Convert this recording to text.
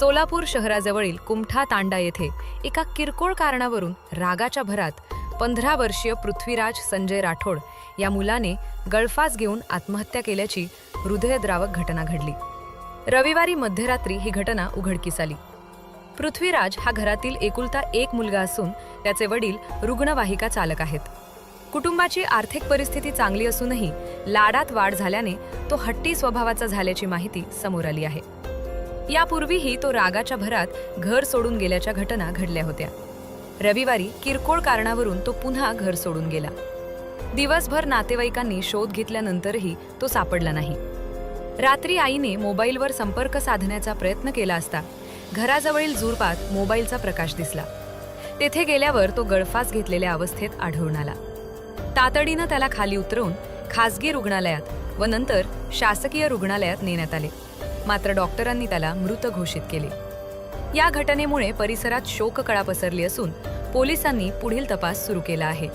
सोलापूर शहराजवळील कुमठा तांडा येथे एका किरकोळ कारणावरून रागाच्या भरात 15 वर्षीय पृथ्वीराज संजय राठोड या मुलाने गळफास घेऊन आत्महत्या केल्याची हृदयद्रावक घटना घडली। रविवारी मध्यरात्री ही घटना उघडकीस आली। पृथ्वीराज हा घरातील एकुलता एक मुलगा असून त्याचे वडील रुग्णवाहिका चालक आहेत। कुटुंबाची आर्थिक परिस्थिती चांगली असूनही लाडात वाढ झाल्याने तो हट्टी स्वभावाचा झाल्याची माहिती समोर आली आहे। यापूर्वीही तो रागाच्या भरात घर सोडून गेल्याच्या घटना घडल्या होत्या। रविवारी किरकोळ कारणावरून तो पुन्हा घर सोडून गेला। दिवसभर नातेवाईकांनी शोध घेतल्यानंतरही तो सापडला नाही। रात्री आईने मोबाईलवर संपर्क साधण्याचा प्रयत्न केला असता घराजवळील झुडपात मोबाईलचा प्रकाश दिसला। तेथे गेल्यावर तो गळफास घेतलेल्या अवस्थेत आढळून आला। तातडीनं त्याला खाली उतरवून खासगी रुग्णालयात व नंतर शासकीय रुग्णालयात नेण्यात आले, मात्र डॉक्टरांनी त्याला मृत घोषित केले। या घटनेमुळे परिसरात शोककळा पसरली असून पोलिसांनी पुढील तपास सुरू केला आहे।